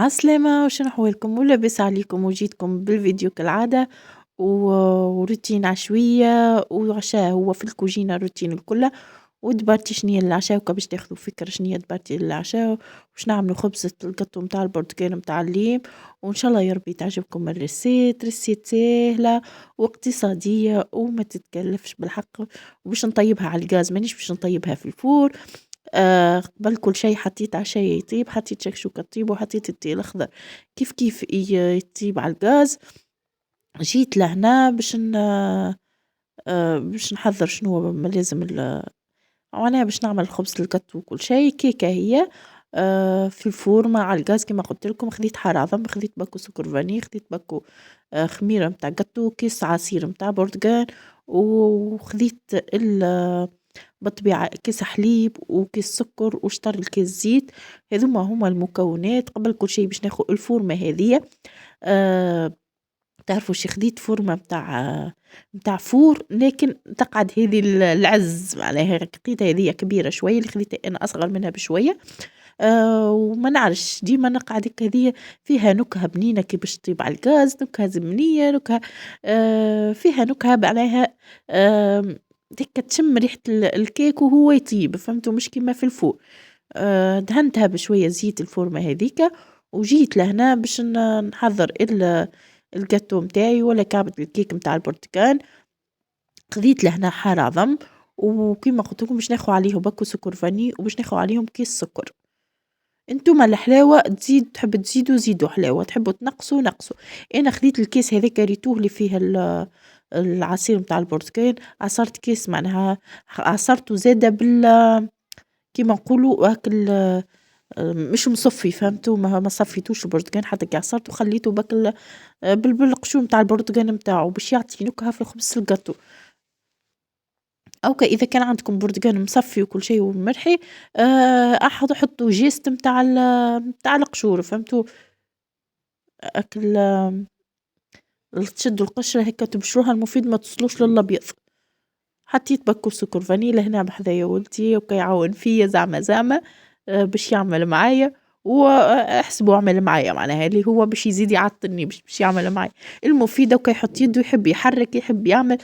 عسلامة، وشنو أحوالكم؟ ولاباس عليكم؟ وجيتكم بالفيديو كالعادة وروتين عشوية وعشاء هو في الكوجينة الروتين الكل. ودبرتي شنيا العشاء باش تاخذوا فكرة شنيا دبرتي العشاء، وش نعملوا خبزة القطو متاع البرتقال متاع الليم. وإن شاء الله يا ربي تعجبكم ريسيت سهلة واقتصادية وما تتكلفش بالحق. وباش نطيبها على الغاز، مانيش باش نطيبها في الفور. قبل كل شيء حطيت عشاء يطيب، حطيت شكشوكة تطيب، وحطيت التي الأخضر كيف يطيب على الغاز. جيت لهنا باش نحضر شنو ما لازم معناها باش نعمل خبز القط وكل شيء. كيكة هي في الفور مع الغاز كما قلت لكم. خذيت حار عظم، خذيت باكو سكر فاني، خذيت باكو خميرة متاع قطو، كيس عصير متاع برتقال، وخذيت بالطبيعة كيس حليب وكيس سكر وشطر الكيس زيت. هذوما هما المكونات. قبل كل شيء باش ناخذ الفورمة هذية. تعرفوا شي خديت فورمة متاع فور، لكن تقعد هذه العز معناها لقيتها هذه كبيرة شوية، اللي خديتها أنا أصغر منها بشوية. وما نعرفش ديما نقعد هذه فيها نكهة بنينة كي باش تطيب على الغاز، نكهة زمنية، نكهة فيها نكهة معناها ديك تشم ريحة الكيك وهو يطيب، فهمتوا؟ مش كيما في الفور. دهنتها بشوية زيت الفورمة هذيك، وجيت لهنا باش نحضر الجاتو متاعي ولا كعبة الكيك متاع البرتقال. خذيت لهنا حار عظم، وكما قلت لكم باش ناخذ عليهم باكو سكر فاني، وباش ناخذ عليهم كيس سكر. انتم الحلاوة تحب تزيدوا زيدوا حلاوة، تحبوا تنقصوا نقصوا. انا خذيت الكيس هذاك ريتوه اللي فيه العصير متاع البرتقال. عصرت كيس معناها عصرته زادة كيما نقولوا هاك مش مصفي، فهمتوا؟ ما صفيتوش البرتقال حتى كي عصرته خليته بالقشور متاع البرتقال متاعه باش يعطي نكهة في خبز الجاتو. أوكا إذا كان عندكم برتقال مصفي وكل شيء ومرحي، حطوا جيست متاع القشور، فهمتوا؟ أكل تشدوا القشرة هكا تبشروها، المفيد ما تصلوش للأبيض. حطيت باكو سكر فانيلا هنا بحذايا ولدي وكي يعاون فيا زعما باش يعمل معايا. واحسبوا عمل معايا معناها اللي هو باش يزيد يعطلني باش يعمل معايا المفيدة. وكي يحط يده يحب يحرك يحب يعمل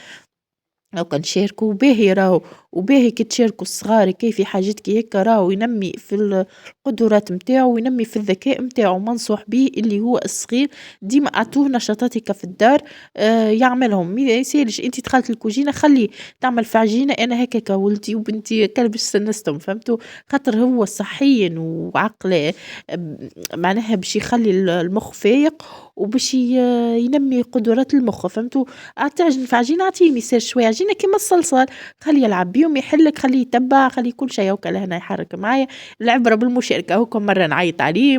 أو كان شاركوا باهي راهو. وباهي كي تشاركوا الصغار كيف في حاجات كي هيك راهو ينمي في القدرات متاعو وينمي في الذكاء متاعو. منصوح به اللي هو الصغير ديما أعطوه نشاطاتك في الدار يعملهم. ما يسالش انت دخلت الكوجينة خليه تعمل في عجينة. انا هكاك ولدي وبنتي كلبش سنستم، فهمتوا؟ خاطر هو صحيا وعقله معناها باش يخلي المخ فايق وباش ينمي قدرات المخ، فهمتوا؟ تعجن في عجينة أعطيه يصير شوية عجينة كيما الصلصال، خليه يلعب بيهم يحلك، خليه يتبع، خليه كل شيء. هكا لهنا يحرك معايا. العبرة بالمشاركة. هكا مرة نعيط عليه،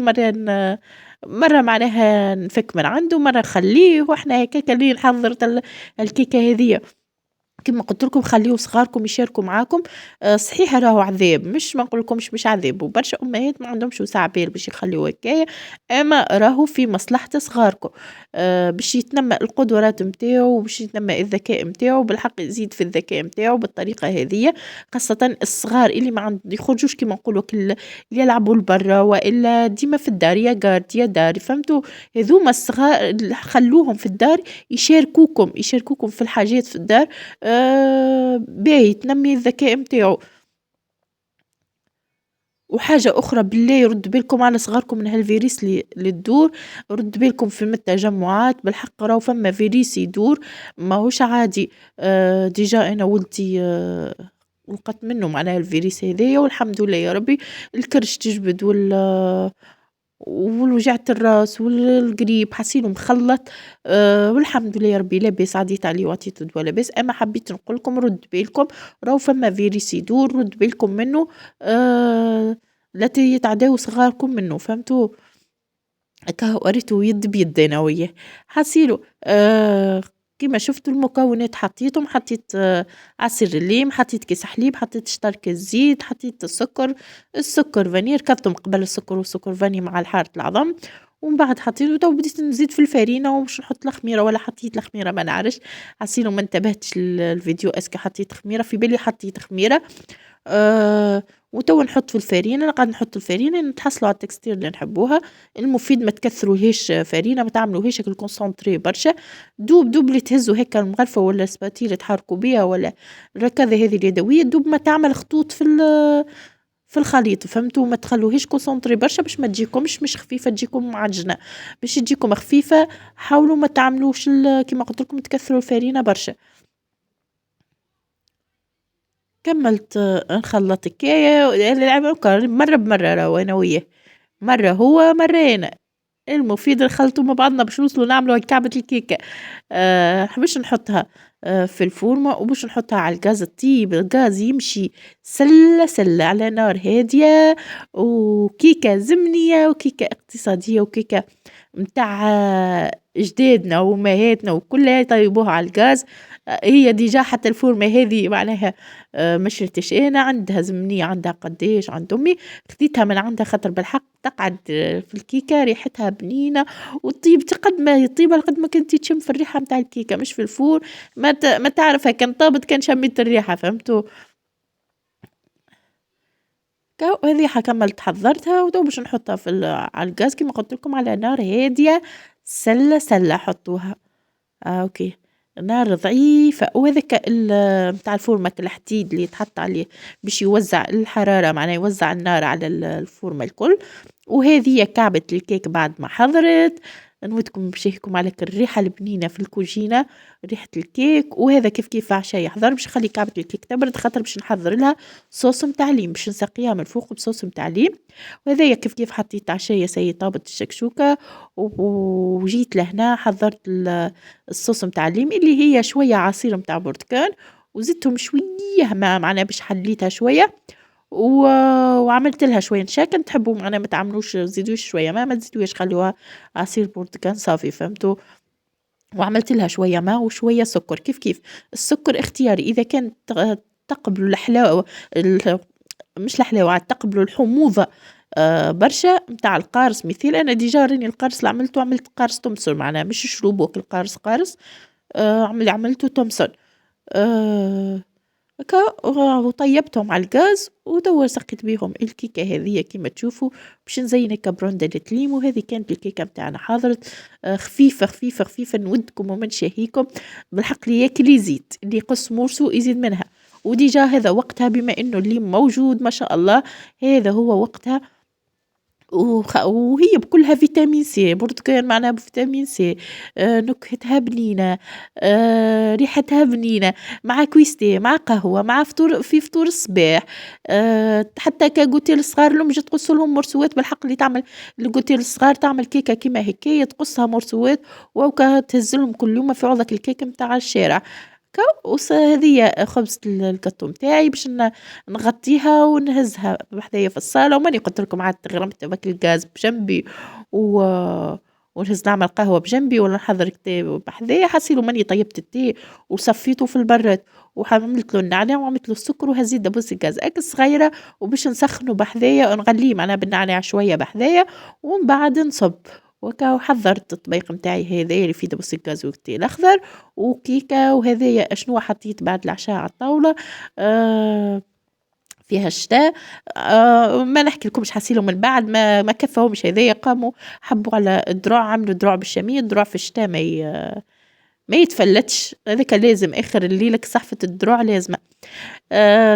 مرة معناها نفك من عنده، مرة نخليه واحنا هكاك اللي نحضر الكيكة هذية. كما قلت لكم خليوا صغاركم يشاركوا معاكم. صحيح راهو عذاب، مش ما نقول لكمش مش عذاب، وبرشا امهات ما عندهمش وسع بال باش يخليوا هكايا. اما راهو في مصلحه صغاركم باش يتنمى القدرات نتاعو وباش يتنمى الذكاء نتاعو. بالحق يزيد في الذكاء نتاعو بالطريقه هذه. خاصه الصغار اللي ما يخرجوش كما نقولوا اللي يلعبوا لبرا والا ديما في الدار يا قارد يا دار، فهمتوا؟ هذوما الصغار خلوهم في الدار يشاركوكم في الحاجات في الدار. باهي تنمي الذكاء متاعو. وحاجة أخرى بالله يرد بالكم على صغاركم من هالفيروس اللي تدور. رد بالكم في التجمعات، بالحق راهو فما فيروس يدور ماهوش عادي. ديجا أنا ولدي لقت منه معناها الفيروس هذايا، والحمد لله يا ربي. الكرش تجبد والوجعة الراس والقريب حسينه مخلط. والحمد لله يا ربي لاباس. عديت عليه وعطيته دواء لاباس. اما حبيت نقول لكم رد بالكم، راهو فما فيروس يدور، رد بالكم منه. لا يتعداو صغاركم منه، فهمتوا؟ هكا وريته يد بيد انا وياه. حسيلو كيما شفتوا المكونات حطيتهم. حطيت عصير الليم، حطيت كيس حليب، حطيت شطر كيس زيت، حطيت السكر فاني. ركضتهم قبل السكر والسكر فاني مع الحارة العظم. ومن بعد حطيته تو بديت نزيد في الفرينة وباش نحط الخميرة ولا حطيت الخميرة ما نعرفش، حسيلو ما انتبهتش الفيديو اسكو حطيت خميرة، في بالي حطيت خميرة. آه وتوا نحط في الفرينة، نقعد نحط الفرينة نتحصلوا على التكستير اللي نحبوها. المفيد ما تكثروهاش فرينة، ما تعملوهاش هكا الكونسونطري برشا. دوب دوب اللي تهزوا هكا المغرفة ولا سباتيل تحركوا بيها ولا الركاذة هذه اليدوية، دوب ما تعمل خطوط في الخليط، فهمتوا؟ ما تخلوهيش كونسونطري برشا باش ما تجيكمش مش خفيفة، تجيكم معجنة. باش تجيكم خفيفة حاولوا ما تعملوش كيما قلت لكم تكثروا الفرينة برشا. كملت نخلط هكايا نلعب مرة بمرة راهو أنا وياه، مرة هو مرة أنا. المفيد نخلطوا مع بعضنا باش نوصلوا نعملوا كعبة الكيكة. باش نحطها في الفورمة وباش نحطها على الغاز، الطيب الغاز يمشي سلة سلة على نار هادية، وكيكة زمنية وكيكة اقتصادية وكيكة متاع جدادنا وأمهاتنا وكلها يطيبوها على الغاز. هي ديجا حتى الفورمة هذه معناها ما شريتش أنا، عندها زمنية، عندها قداش عند أمي، خديتها من عندها خاطر بالحق تقعد في الكيكة ريحتها بنينة وطيب قد ما يطيب قد ما كنتي تشم في الريحة متاع الكيكة، مش في الفور ما تعرفها كان طابت كان شميت الريحة، فهمتوا؟ هذه كملت حضرتها وتو باش نحطها على الغاز كيما قلت لكم على نار هادية سلة سلة حطوها. اوكي نار ضعيفة، وهذاك متاع الفورمة الحديد اللي يتحط عليه باش يوزع الحرارة، معناه يوزع النار على الفورمة الكل. وهذه كعبة الكيك بعد ما حضرت نودكم بشيكم على الريحة البنينة في الكوجينة، ريحة الكيك. وهذا كيف عشاء يحضر باش نخلي كعبة الكيك تبرد خاطر باش نحضر لها صوص متعليم باش نسقيها من فوق بصوص متعليم. وهذايا كيف حطيت عشاء سي طابت الشكشوكة وجيت لهنا حضرت الصوص متاع الليم اللي هي شوية عصير متاع برتقال، وزدتهم شوية ماء معناها باش حليتها شوية وعملت لها شوية نشاكن، تحبوا معناها ما تعملوش تزيدوش شوية ما تزيدوش خلوها عصير برتقال صافي، فهمتوا؟ وعملت لها شوية ماء وشوية سكر كيف السكر اختياري، إذا كان تقبلوا الحلاوة مش الحلاوة تقبلوا الحموضة برشا متاع القارص. مثال أنا ديجا راني القارص اللي عملت قارص تومسون معناها مش شروبوك القارص قارص. عملته تومسون هكا وطيبتهم على الغاز وتوا سقيت بيهم الكيكة هذه كيما تشوفوا باش نزين هكا برندلة ليم. وهذه كانت الكيكة متاعنا حضرت خفيفة خفيفة خفيفة نودكم ومن شهيكم بالحق اللي ياكل يزيد، اللي يقص مرسو يزيد منها. وديجا هذا وقتها بما انه الليم موجود ما شاء الله، هذا هو وقتها. وهي بكلها فيتامين سي، برتقال معناها بفيتامين سي، نكهتها بنينة، ريحتها بنينة، مع كويستي مع قهوة مع فطور الصباح. حتى كاكوتيل الصغار لهم جات تقص لهم مرسوات بالحق اللي تعمل الكوتيل الصغار تعمل كيكة كيما هكايا تقصها مرسوات وكا تهز لهم كل يوم في عوضك الكيك متاع الشارع. هذه خبزة القطو متاعي باش نغطيها ونهزها بحذايا في الصالة، وماني قلت لكم عاد غرمت باك الغاز بجنبي ونهز نعمل قهوة بجنبي ولا نحضر كتاب بحذايا، حسيلو ماني طيبت التي وصفيته في البراد وعملت له النعناع وعملت له السكر وهزيت دبوس الغاز اكس صغيرة وباش نسخنه بحذايا ونغليه معناها بالنعناع شوية بحذايا ومن بعد نصب. وكا حضرت الطبيق متاعي هذايا اللي فيه دبوس الغاز والتي الاخضر وكيكة. وهذايا شنو حطيت بعد العشاء على الطاولة فيها الشتاء. ما نحكي لكمش حسيلو من بعد ما كفاهمش هذايا قاموا حبوا على الدروع، عملوا دروع بالشمية، الدروع في الشتاء ما يتفلتش، هذاك لازم اخر الليل صحفة الدروع لازمة.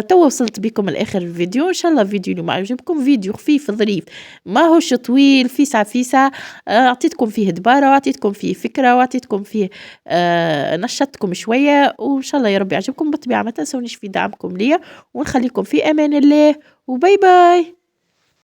توا وصلت بكم لاخر الفيديو، ان شاء الله فيديو اليوم عجبكم، فيديو خفيف ظريف ما هوش طويل، فيسع اعطيتكم فيه دبارة واعطيتكم فيه فكرة واعطيتكم فيه نشطتكم شوية، وان شاء الله يا رب يعجبكم. بالطبيعة ما تنسونيش في دعمكم ليا ونخليكم في امان الله وباي باي.